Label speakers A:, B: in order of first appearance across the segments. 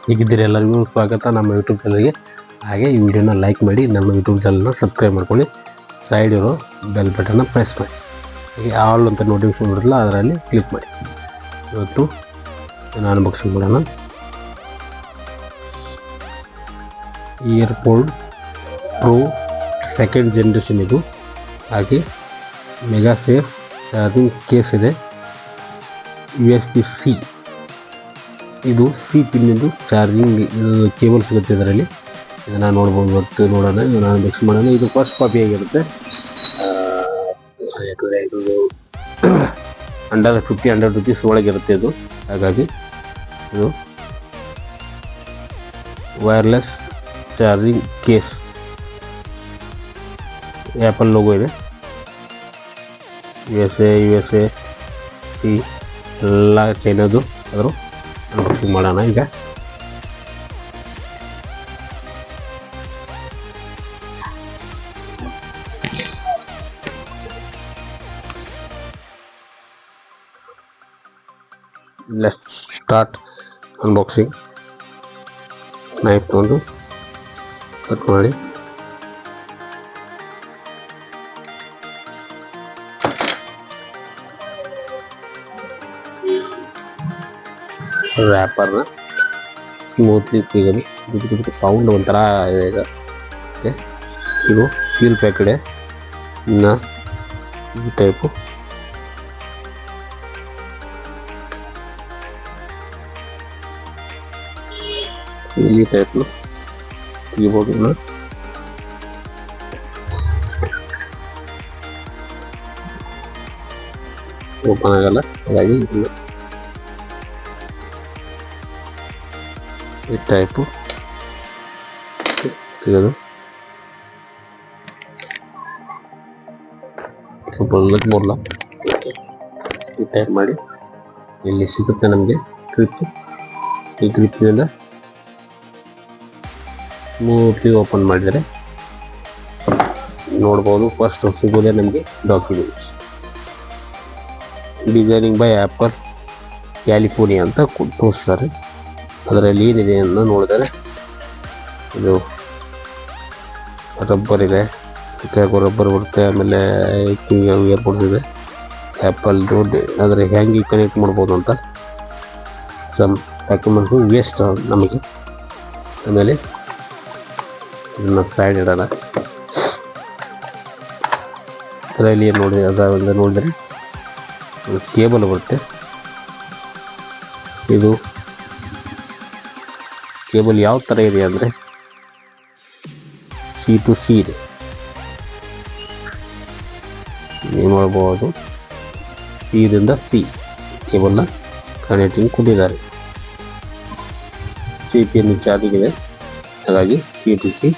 A: ಹೀಗಿದ್ದರೆ ಎಲ್ಲರಿಗೂ ಸ್ವಾಗತ ನಮ್ಮ ಯೂಟ್ಯೂಬ್ ಚಾನಲ್ಗೆ. ಹಾಗೆ ಈ ವಿಡಿಯೋನ ಲೈಕ್ ಮಾಡಿ, ನಮ್ಮ ಯೂಟ್ಯೂಬ್ ಚಾನಲ್ನ ಸಬ್ಸ್ಕ್ರೈಬ್ ಮಾಡ್ಕೊಳ್ಳಿ. ಸೈಡ್ ಇರೋ ಬೆಲ್ ಬಟನ್ನ ಪ್ರೆಸ್ ಮಾಡಿ, ಹಾಗೆ ಆಲ್ ಅಂತ ನೋಟಿಫಿಕೇಶನ್ ಬರಲ್ಲ ಅದರಲ್ಲಿ ಕ್ಲಿಕ್ ಮಾಡಿ. ಇವತ್ತು ನಾನು ಅನ್ಬಾಕ್ಸಿಂಗ್ ಮಾಡೋಣ. ಇಯರ್ಪೋರ್ಟ್ ಪ್ರೋ ಸೆಕೆಂಡ್ ಜನ್ರೇಷನ್ ಇದು. ಹಾಗೆ ಮೆಗಾ ಸೇಫ್ ಚಾರ್ಜಿಂಗ್ ಕೇಸ್ ಇದೆ. USB-C ಇದು ಸಿ ಪಿನ್ನಿಂದು ಚಾರ್ಜಿಂಗ್ ಕೇಬಲ್ ಸಿಗುತ್ತೆ ಇದರಲ್ಲಿ. ಇದನ್ನು ನೋಡ್ಬೋದು. ಇವತ್ತು ನೋಡೋಣ, ನಾನು ಮಿಕ್ಸ್ ಮಾಡೋಣ. ಇದು ಫಸ್ಟ್ ಕಾಪಿ ಆಗಿರುತ್ತೆ. ಇದು $100 ರೂಪೀಸ್ ಒಳಗಿರುತ್ತೆ ಇದು. ಹಾಗಾಗಿ ಇದು wireless charging case, apple logo ಇದೆ. USA ಸಿ ಎಲ್ಲ ಚೈನಾದು. ಆದರೂ ಅನ್ಬಾಕ್ಸಿಂಗ್ ಮಾಡೋಣ ಈಗ. Let's start unboxing. ನೈಫ್ ತಗೊಂಡು ಕಟ್ ಮಾಡಿ ರ್ಯಾಪರ್ನ ಸ್ಮೂತ್ಲಿ ತೆಗೆದು ಇದಕ್ಕೆ ಸೌಂಡ್ ಒಂಥರ ಇದೆ ಈಗ. ಓಕೆ, ಇದು ಸೀಲ್ ಪ್ಯಾಕೆಟ್. ಇನ್ನು ಈ ಟೈಪು ಈ ಟೈಪ್ನು ತೆಗಿಬೋದು. ಇನ್ನು ಓಪನ್ ಆಗಲ್ಲ, ಹಾಗಾಗಿ ಇನ್ನು ಈ ಟೈಪು ತೆಗೆದು ಬರಲ್ಲ ಈ ಟೈಪ್ ಮಾಡಿ ಇಲ್ಲಿ ಸಿಗುತ್ತೆ ನಮಗೆ ಗ್ರಿಪ್. ಈ ಗ್ರಿಪ್ನಿಂದ ಸ್ಮೂತ್ಲಿ ಓಪನ್ ಮಾಡಿದರೆ ನೋಡ್ಬೋದು. ಫಸ್ಟ್ ಸಿಗೋದೇ ನಮಗೆ documents. Designing by apple California ಅಂತ ತೋರಿಸ್ತಾರೆ. ಅದರಲ್ಲಿ ಏನಿದೆ ಅಂತ ನೋಡಿದರೆ ಇದು ರಬ್ಬರ್ ಇದೆ, ರಬ್ಬರ್ ಬರುತ್ತೆ. ಆಮೇಲೆ ಇಯರ್ಪೋರ್ಟ್ಸ್ ಇದೆ, ಆ್ಯಪಲ್ ಆದರೆ ಹೆಂಗೆ ಕನೆಕ್ಟ್ ಮಾಡ್ಬೋದು ಅಂತ ಸಮ್ ಡಾಕ್ಯುಮೆಂಟ್ಸು ವೇಸ್ಟ್ ನಮಗೆ. ಆಮೇಲೆ ಇದನ್ನು ಸೈಡ್ ಇಡೋಣ. ಅದರಲ್ಲಿ ನೋಡಿದರೆ ಕೇಬಲ್ ಬರುತ್ತೆ. ಇದು ಕೇಬಲ್ ಯಾವ ಥರ ಇದೆ ಅಂದರೆ C to C ಇದೆ. ನೀವು ನೋಡ್ಬೋದು, ಸಿದಿಂದ C ಕೇಬಲ್ನ ಕನೆಕ್ಟಿಂಗ್ ಕೊಟ್ಟಿದ್ದಾರೆ. ಸಿ ಪಿನ್ ಚಾರ್ಜಿಂಗ್ ಇದೆ, ಹಾಗಾಗಿ C to C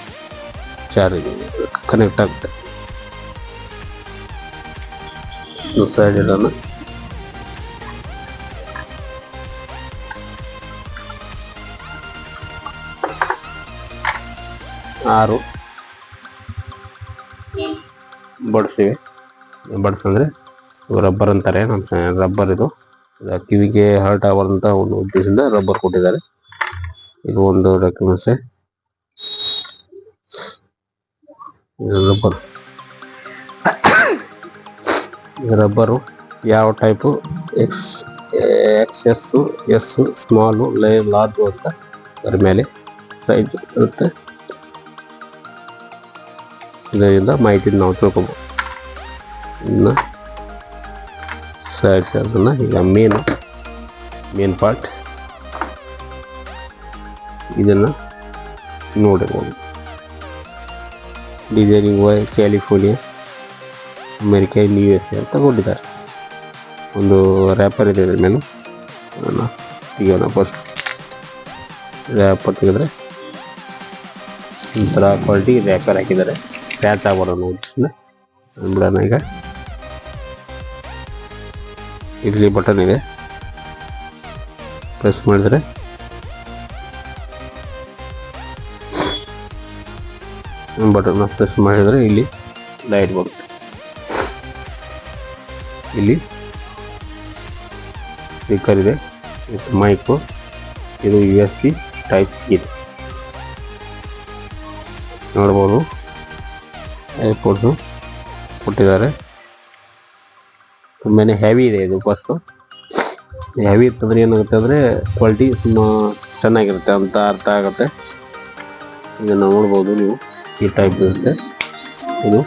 A: charging connect ಆಗುತ್ತೆ. ಸೈಡ್ ಇಡೋಣ. ಆರು ಬಡ್ಸ್ ಇವೆ. ಬಡ್ಸ್ ಅಂದರೆ ರಬ್ಬರ್ ಅಂತಾರೆ, ನಮ್ಮ ರಬ್ಬರ್. ಇದು ಕಿವಿಗೆ ಹರ್ಟ್ ಆಗೋದಂತ ಒಂದು ಉದ್ದೇಶದಿಂದ ರಬ್ಬರ್ ಕೊಟ್ಟಿದ್ದಾರೆ. ಇದು ಒಂದು ಡಾಕ್ಯುಮೆಂಟ್ಸ್. ರಬ್ಬರು ಯಾವ type XS S small large ಅಂತ ಅದರ ಮೇಲೆ ಸೈಜ್ ಇರುತ್ತೆ. ಇದರಿಂದ ಮಾಹಿತಿ ನಾವು ತಿಳ್ಕೊಬೋದು. ಇನ್ನು ಸೈಡ್ಸ್ ಅದನ್ನು ಈಗ ಮೇನ್ ಪಾರ್ಟ್ ಇದನ್ನು ನೋಡಿರ್ಬೋದು. Designing by California, America, USA ಅಂತ ಕೊಟ್ಟಿದ್ದಾರೆ. ಒಂದು ರ್ಯಾಪರ್ ಇದೆ ಇದ್ರ ಮೇಲೆ. ಅದನ್ನು ತೆಗಿಯೋಣ. ಫಸ್ಟ್ ರ್ಯಾಪರ್ ತೆಗೆದ್ರೆ ಒಂಥರ ಕ್ವಾಲಿಟಿ ರ್ಯಾಪರ್ ಹಾಕಿದ್ದಾರೆ. ಸ್ಕ್ರ್ಯಾಚ್ ಆಗ್ಬಾರ್ದು ಬಿಡೋಣ. ಈಗ ಇಲ್ಲಿ ಬಟನ್ ಇದೆ, ಪ್ರೆಸ್ ಮಾಡಿದರೆ ಬಟನ್ನ ಪ್ರೆಸ್ ಮಾಡಿದರೆ ಇಲ್ಲಿ ಲೈಟ್ ಬರುತ್ತೆ. ಇಲ್ಲಿ ಸ್ಪೀಕರ್ ಇದೆ, ಇದು ಮೈಕು, ಇದು USB ಟೈಪ್ ಸಿಗಿದೆ. ನೋಡ್ಬೋದು ಏರ್ಪೋರ್ಟ್ಸು ಕೊಟ್ಟಿದ್ದಾರೆ. ತುಂಬಾ ಹೆವಿ ಇದೆ ಇದು. ಫಸ್ಟು ಹೆವಿ ಇರ್ತಂದ್ರೆ ಏನಾಗುತ್ತೆ ಅಂದರೆ ಕ್ವಾಲಿಟಿ ಚೆನ್ನಾಗಿರುತ್ತೆ ಅಂತ ಅರ್ಥ ಆಗುತ್ತೆ. ಇದನ್ನು ನೋಡ್ಬೋದು ನೀವು, ಈ ಟೈಪ್ ಇರುತ್ತೆ. ಇದು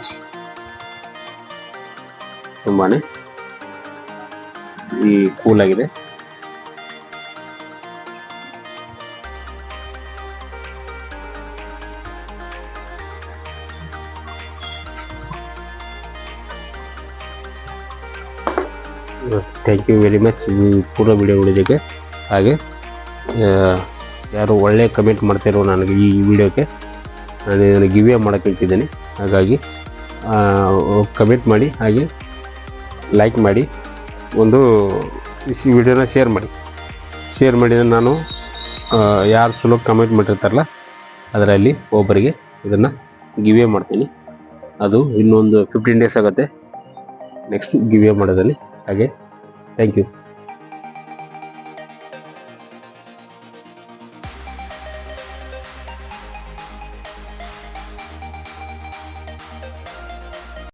A: ತುಂಬಾ ಕೂಲ್ ಆಗಿದೆ. ಥ್ಯಾಂಕ್ ಯು ವೆರಿ ಮಚ್ ಪೂರ ವಿಡಿಯೋ ನೋಡಿದ್ದಕ್ಕೆ. ಹಾಗೆ ಯಾರು ಒಳ್ಳೆ ಕಮೆಂಟ್ ಮಾಡ್ತಿರೋ ನನಗೆ ಈ ವಿಡಿಯೋಕ್ಕೆ ನಾನು ಇದನ್ನು ಗಿವ್ ಅವೇ ಮಾಡೋಕ್ಕೆ ಇಟ್ಟಿದ್ದೀನಿ. ಹಾಗಾಗಿ ಕಮೆಂಟ್ ಮಾಡಿ, ಹಾಗೆ ಲೈಕ್ ಮಾಡಿ, ಒಂದು ಈ ವಿಡಿಯೋನ ಶೇರ್ ಮಾಡಿ ನಾನು ಯಾರು ಚಲೋ ಕಮೆಂಟ್ ಮಾಡಿರ್ತಾರಲ್ಲ ಅದರಲ್ಲಿ ಒಬ್ಬರಿಗೆ ಇದನ್ನು ಗಿವ್ ಅವೇ ಮಾಡ್ತೀನಿ. ಅದು ಇನ್ನೊಂದು 15 ಡೇಸ್ ಆಗುತ್ತೆ ನೆಕ್ಸ್ಟ್ ಗಿವ್ ಅವೇ ಮಾಡೋದಲ್ಲಿ. ಹಾಗೆ ಥ್ಯಾಂಕ್ ಯು.